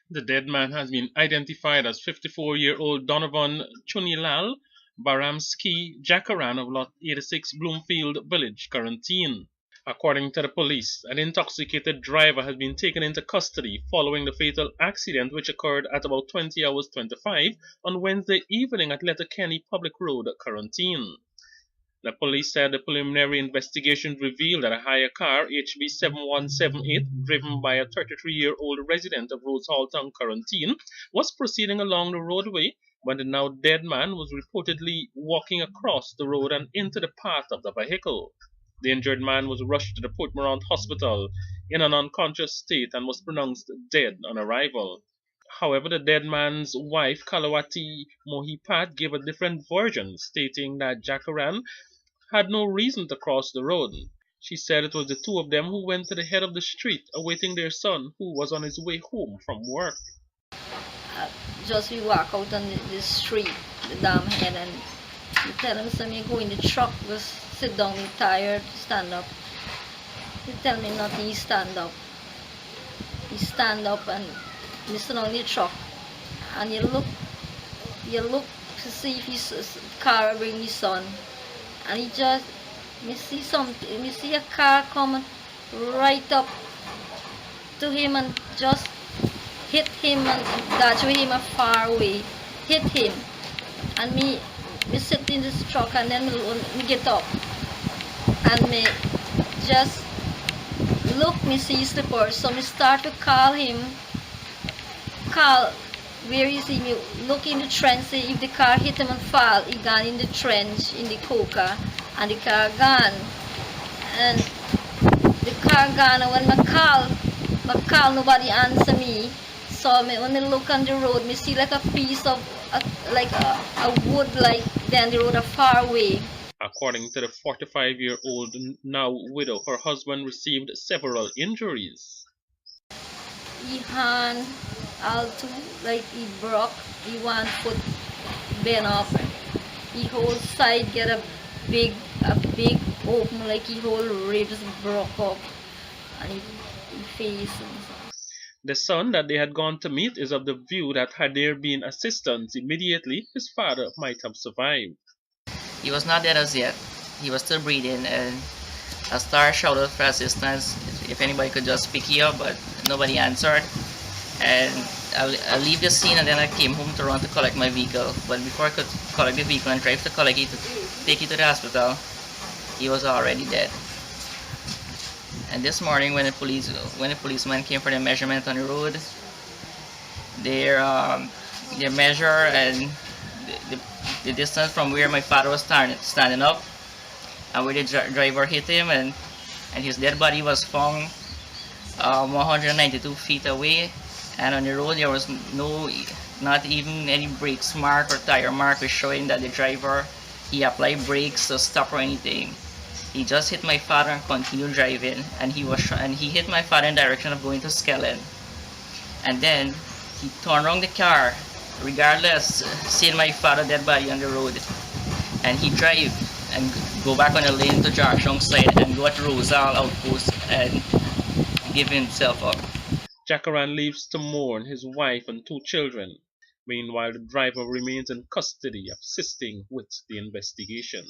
The dead man has been identified as 54-year-old Donovan Chunilal Baramski Jakaran of Lot 86 Bloomfield Village, Corentyne. According to the police, an intoxicated driver has been taken into custody following the fatal accident which occurred at about 20 hours 25 on Wednesday evening at Letterkenny Public Road, Corentyne. The police said the preliminary investigation revealed that a hire car, HB 7178, driven by a 33-year-old resident of Rose Hall Town, Corentyne, was proceeding along the roadway when the now dead man was reportedly walking across the road and into the path of the vehicle. The injured man was rushed to the Portmorant Hospital in an unconscious state and was pronounced dead on arrival. However, the dead man's wife, Kalawati Mohipat, gave a different version, stating that Jakaran had no reason to cross the road. She said it was the two of them who went to the head of the street awaiting their son, who was on his way home from work. Just we walk out on the street, the damn head, and you tell him, so me go in the truck, just sit down, me tired, stand up. He tell me nothing, he stand up. He stand up and me sit down in the truck, and you look to see if his car bring his son. And he just, me see a car coming right up to him and just hit him and dodge with him a far away, hit him. And me sit in this truck and then me get up and me just look, me see slippers, so me start to call him, where is he? Me look in the trench, see if the car hit him and fall, he gone in the trench, in the coca, and the car gone. And the car gone, and when I call, nobody answer me. So when me look on the road, me see like a piece of, like a wood, like down the road a far away. According to the 45-year-old now widow, her husband received several injuries. He hand all two, like he broke, he one foot bent off, he whole side get a big open, like he whole ribs broke up, and he face and so. The son that they had gone to meet is of the view that had there been assistance immediately, his father might have survived. He was not dead as yet. He was still breathing, and a star shouted for assistance if anybody could just pick you up, but nobody answered. And I leave the scene, and then I came home to run to collect my vehicle. But before I could collect the vehicle and drive to collect it to take it to the hospital, he was already dead. And this morning, when the policeman came for the measurement on the road, their measure and the distance from where my father was standing up and where the driver hit him, and his dead body was found 192 feet away, and on the road there was not even any brakes mark or tire mark showing that the driver, he applied brakes to stop or anything. He just hit my father and continued driving, and he hit my father in the direction of going to Skellen, and then he turned around the car regardless, seeing my father dead body on the road, and he drive and go back on the lane to Georgetown side and go at Rosal outpost and give himself up. Jakaran leaves to mourn his wife and two children. Meanwhile, the driver remains in custody, assisting with the investigation.